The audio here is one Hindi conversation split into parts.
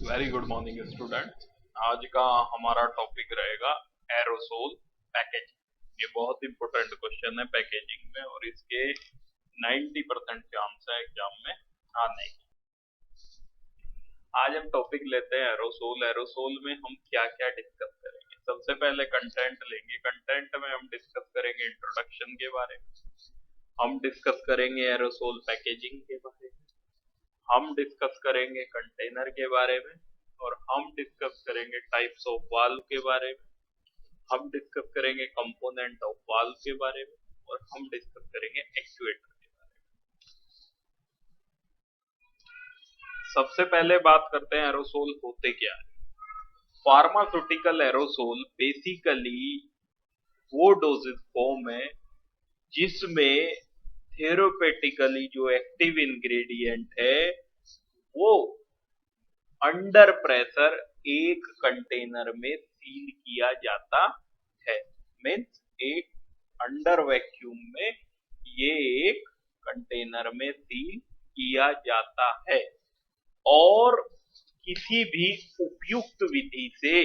Very good morning student. आज का हमारा टॉपिक रहेगा एरोसोल पैकेजिंग। ये बहुत इंपॉर्टेंट क्वेश्चन है पैकेजिंग में और इसके 90% चांस है एग्जाम में आने की। आज हम टॉपिक लेते हैं एरोसोल। एरोसोल में हम क्या क्या डिस्कस करेंगे। सबसे पहले कंटेंट लेंगे। कंटेंट में हम डिस्कस करेंगे इंट्रोडक्शन के बारे में, हम डिस्कस करेंगे एरोसोल पैकेजिंग के बारे में, हम डिस्कस करेंगे कंटेनर के बारे में और हम डिस्कस करेंगे टाइप्स ऑफ वाल्व के बारे में, हम डिस्कस करेंगे कंपोनेंट ऑफ वाल्व के बारे में और हम डिस्कस करेंगे एक्चुएटर के बारे में। सबसे पहले बात करते हैं एरोसोल होते क्या है। फार्मास्यूटिकल एरोसोल बेसिकली वो डोजेज फॉर्म है जिसमें थेरोपेटिकली जो एक्टिव इंग्रेडिएंट है वो अंडर प्रेशर एक कंटेनर में सील किया जाता है। मीन्स एक अंडर वैक्यूम में ये एक कंटेनर में सील किया जाता है और किसी भी उपयुक्त विधि से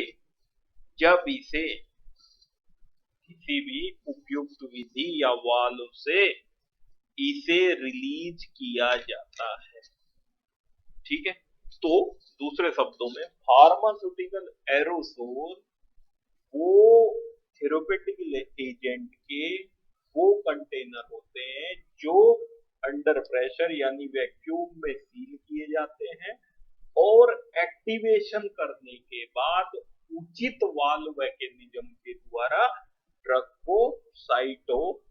जब इसे किसी भी उपयुक्त विधि या वाल्व से इसे रिलीज किया जाता है। ठीक है, तो दूसरे शब्दों में फार्मास्यूटिकल एरोसोल वो थेरोपेटिकल एजेंट के वो कंटेनर होते हैं जो अंडर प्रेशर यानी वैक्यूम में सील किए जाते हैं और एक्टिवेशन करने के बाद उचित वाल्व मैकेनिज्म के द्वारा ड्रग को साइट ऑफ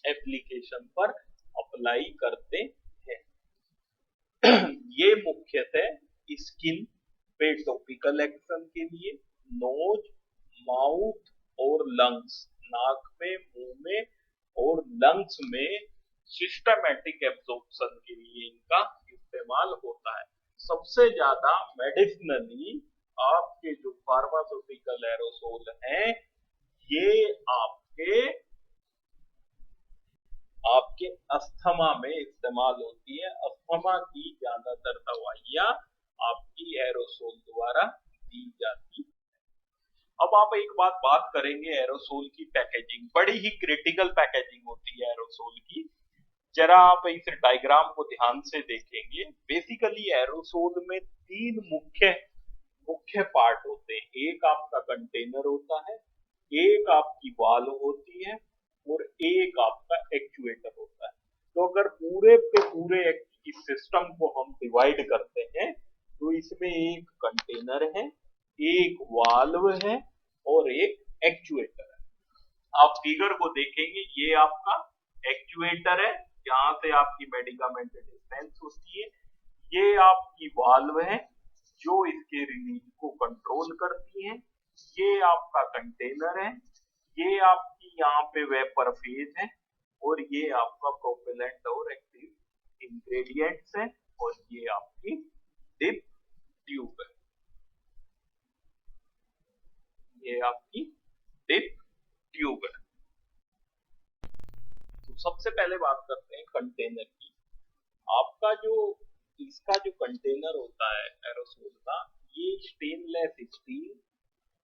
एप्लीकेशन पर अप्लाई करते हैं। ये मुख्यतः स्किन पे टॉपिकल एक्शन के लिए, नोज, माउथ और लंग्स, नाक में, मुंह में और लंग्स में सिस्टमैटिक एब्जॉर्प्शन के लिए इनका इस्तेमाल होता है। सबसे ज्यादा मेडिसिनली आपके जो फार्मास्यूटिकल एरोसोल हैं ये आपके अस्थमा में इस्तेमाल होती है। अस्थमा की ज्यादातर दवाइयां आपकी एरोसोल द्वारा दी जाती है। अब आप एक बात करेंगे एरोसोल की पैकेजिंग। बड़ी ही क्रिटिकल पैकेजिंग होती है एरोसोल की। जरा आप इस डायग्राम को ध्यान से देखेंगे। बेसिकली एरोसोल में तीन मुख्य पार्ट होते हैं। एक आपका कंटेनर होता है, एक आपकी वाल्व होती है और एक आपका एक्चुएटर होता है। तो अगर पूरे पे पूरे इस सिस्टम को हम डिवाइड करते हैं तो इसमें एक कंटेनर है, एक वाल्व है और एक एक्चुएटर है। आप फिगर को देखेंगे, ये आपका एक्चुएटर है जहां से आपकी मेडिकामेंट डिस्पेंस होती है। ये आपकी वाल्व है जो इसके रिलीज को कंट्रोल करती है। ये आपका कंटेनर है, ये आपकी यहाँ पे वेपर फेज है और ये आपका प्रोपेलेंट और एक्टिव इंग्रेडिएंट्स है और ये आपकी डिप ट्यूब है। ये आपकी डिप ट्यूब है। तो सबसे पहले बात करते हैं कंटेनर की। आपका जो इसका जो कंटेनर होता है एरोसोल का, ये स्टेनलेस स्टील,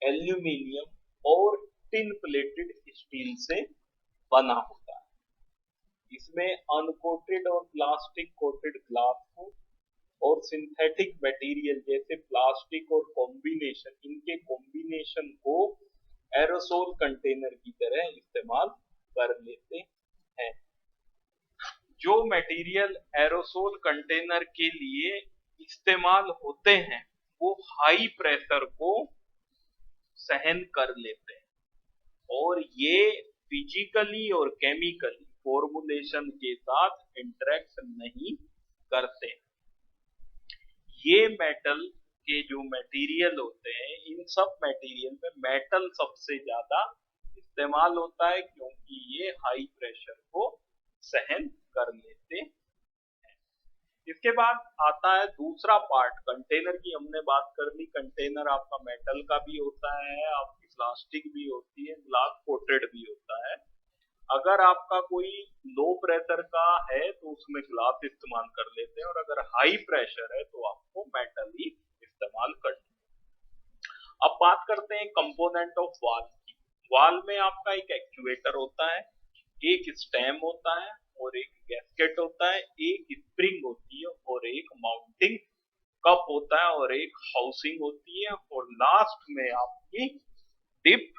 एल्यूमिनियम और टिन प्लेटेड स्टील से बना होता है। इसमें अनकोटेड और प्लास्टिक कोटेड ग्लास को और सिंथेटिक मटेरियल जैसे प्लास्टिक और इनके कॉम्बिनेशन को एरोसोल कंटेनर की तरह इस्तेमाल कर लेते हैं। जो मटेरियल एरोसोल कंटेनर के लिए इस्तेमाल होते हैं वो हाई प्रेशर को सहन कर लेते हैं और ये फिजिकली और केमिकली फॉर्मुलेशन के साथ इंटरेक्ट नहीं करते। ये मेटल के जो मटेरियल होते हैं, इन सब मटेरियल में मेटल सबसे ज्यादा इस्तेमाल होता है क्योंकि ये हाई प्रेशर को सहन कर लेते हैं। इसके बाद आता है दूसरा पार्ट। कंटेनर की हमने बात कर ली। कंटेनर आपका मेटल का भी होता है, आपकी प्लास्टिक भी होती है, ग्लास कोटेड भी होता है। अगर आपका कोई लो प्रेशर का है तो उसमें ग्लास इस्तेमाल कर लेते हैं और अगर हाई प्रेशर है तो आपको मेटल ही इस्तेमाल अब बात करते हैं कंपोनेंट ऑफ वाल्व की। वाल्व में आपका एक एक्चुएटर होता है, एक स्टेम होता है और एक गैस्केट होता है, एक स्प्रिंग होती है और एक माउंटिंग कप होता है और एक हाउसिंग होती है और लास्ट में आपकी डिप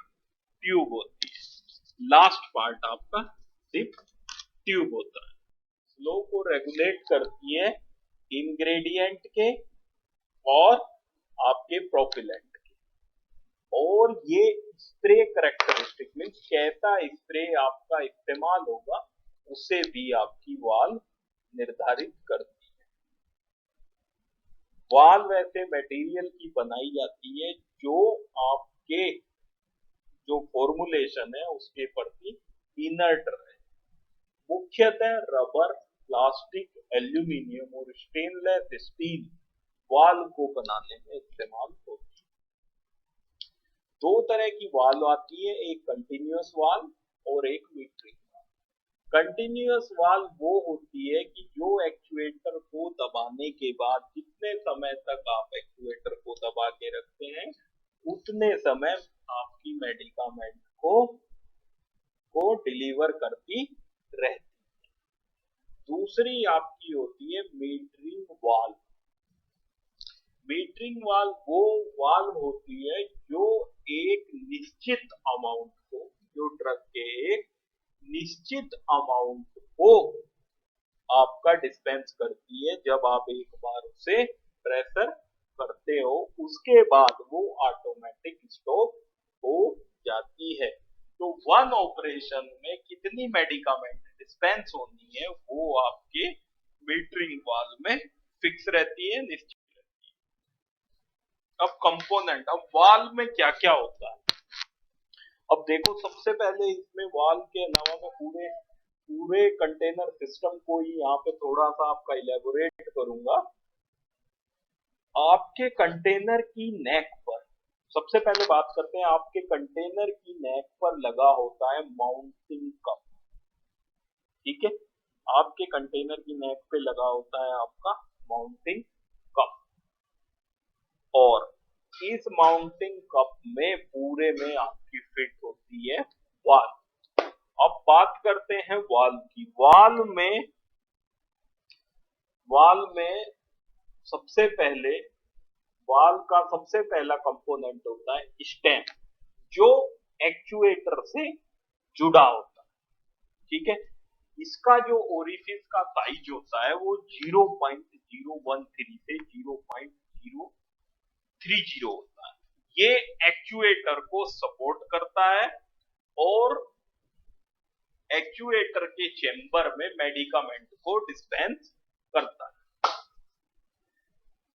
ट्यूब होती है। लास्ट पार्ट आपका डिप ट्यूब होता है। फ्लो को रेगुलेट करती है इंग्रेडिएंट के और आपके प्रोपिलेंट के। और ये स्प्रे करेक्टरिस्टिक मीन्स कैसा स्प्रे आपका इस्तेमाल होगा उससे भी आपकी वाल्व निर्धारित करती है। वाल्व ऐसे मटेरियल की बनाई जाती है जो आपके जो फॉर्मुलेशन है उसके प्रति इनर्ट रहे। मुख्यतः रबर, प्लास्टिक, एल्यूमिनियम और स्टेनलेस स्टील वाल्व को बनाने में इस्तेमाल होती है। दो तरह की वाल्व आती है, एक कंटिन्यूअस वाल्व और एक मीटरिंग वाल्व। कंटिन्यूअस वाल्व वो होती है कि जो एक्चुएटर को दबाने के बाद जितने समय तक आप एक्चुएटर को दबा के रखते हैं उतने समय आपकी मेडिकामेंट को डिलीवर करती रहती है। दूसरी आपकी होती है मीटरिंग वाल्व। मीटरिंग वाल्व वो वाल्व होती है जो एक निश्चित अमाउंट को, जो ड्रग के एक निश्चित अमाउंट को आपका डिस्पेंस करती है। जब आप एक बार उसे प्रेशर करते हो उसके बाद वो ऑटोमेटिक स्टॉप हो जाती है। तो वन ऑपरेशन में कितनी मेडिकामेंट डिस्पेंस होनी है वो आपके मीटरिंग वाल्व में फिक्स रहती है, निश्चित। अब कंपोनेंट, अब वाल्व में क्या क्या होता है। अब देखो सबसे पहले इसमें वाल्व के अलावा मैं पूरे कंटेनर सिस्टम को ही यहाँ पे थोड़ा सा आपका इलेबोरेट करूंगा। आपके कंटेनर की नेक पर, सबसे पहले बात करते हैं, आपके कंटेनर की नेक पर लगा होता है माउंटिंग कप। ठीक है, आपके कंटेनर की नेक पे लगा होता है आपका माउंटिंग कप और इस माउंटिंग कप में पूरे में आपकी फिट होती है वाल्व। अब बात करते हैं वाल्व की। वाल्व में सबसे पहले वाल्व का सबसे पहला कंपोनेंट होता है स्टेम, जो एक्चुएटर से जुड़ा होता है। ठीक है, इसका जो ओरिफिस का साइज होता है वो 0.013 से 0.030 होता है। ये एक्चुएटर को सपोर्ट करता है और एक्चुएटर के चेंबर में मेडिकामेंट को डिस्पेंस करता है।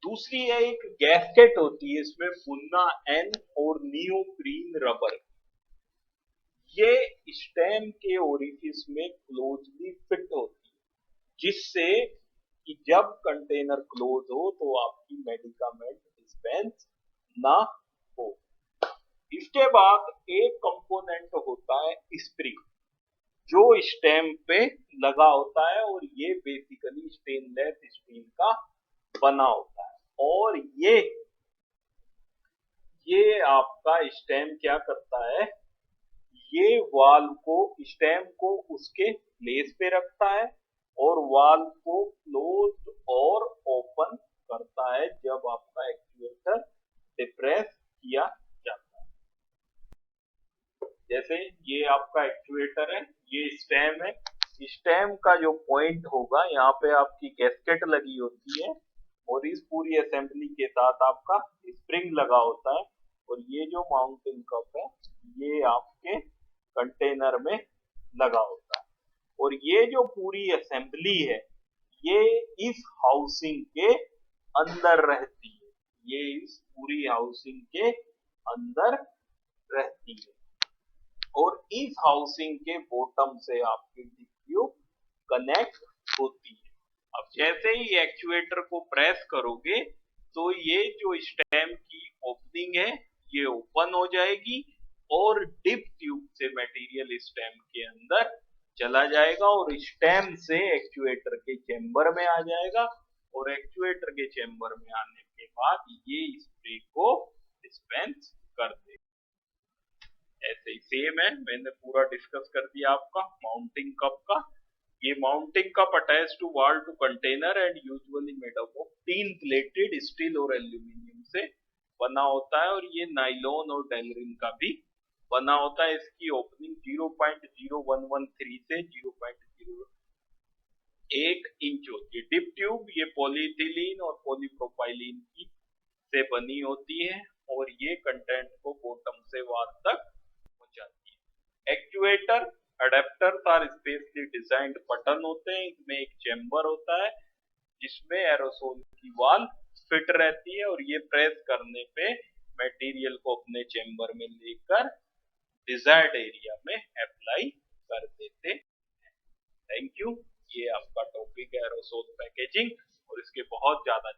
दूसरी है एक गैस्केट होती है, इसमें बुन्ना एन और नियोप्रीन रबर, ये स्टेम के ओरिफिस में क्लोजली फिट होती है जिससे कि जब कंटेनर क्लोज हो तो आपकी मेडिकामेंट डिस्पेंस ना हो। इसके बाद एक कंपोनेंट होता है स्प्रिंग, जो स्टेम पे लगा होता है और ये बेसिकली स्टेनलेस स्टील का बना होता है। और ये आपका स्टेम क्या करता है, ये वाल्व को, स्टेम को उसके प्लेस पे रखता है और वाल्व को क्लोज और ओपन करता है जब आपका एक्चुएटर डिप्रेस किया जाता है। जैसे ये आपका एक्चुएटर है, ये स्टेम है, स्टेम का जो पॉइंट होगा यहाँ पे आपकी गैस्केट लगी होती है और इस पूरी असेंबली के साथ आपका स्प्रिंग लगा होता है और ये जो माउंटिंग कप है ये आपके कंटेनर में लगा होता है। और ये जो पूरी असेंबली है ये इस हाउसिंग के अंदर रहती है, ये इस पूरी हाउसिंग के अंदर रहती है और इस हाउसिंग के बॉटम से आपकी ट्यूब कनेक्ट होती है। अब जैसे ही एक्चुएटर को प्रेस करोगे तो ये जो स्टेम की ओपनिंग है ये ओपन हो जाएगी और डिप ट्यूब से मटेरियल स्टेम के अंदर चला जाएगा और स्टेम से एक्चुएटर के चेंबर में आ जाएगा और एक्चुएटर के चेंबर में आने के बाद ये स्प्रे को डिस्पेंस कर दे। ऐसे ही सेम है, मैंने पूरा डिस्कस कर दिया आपका माउंटिंग कप का। ये mounting cup attach to valve to container and usually made up of tin plated steel और एल्यूमिनियम से बना होता है, और ये नाइलॉन और डेलरिन का भी बना होता है। इसकी ओपनिंग 0.0113 से 0.01 इंच होती है। डिप ट्यूब ये पॉलीइथिलीन और पॉलीप्रोपाइलीन की से बनी होती है, और ये कंटेंट को बॉटम से वाल तक पहुंचाती है। Actuator adapters are specially designed button होते हैं। इसमें एक चेंबर होता है जिसमें एरोसोल की वाल फिट रहती है, और ये प्रेस करने पे मटेरियल को अपने चेंबर में लेकर डिजायर्ड एरिया में अप्लाई कर देते हैं। Thank you. ये आपका टॉपिक है एरोसोल पैकेजिंग, और इसके बहुत ज्यादा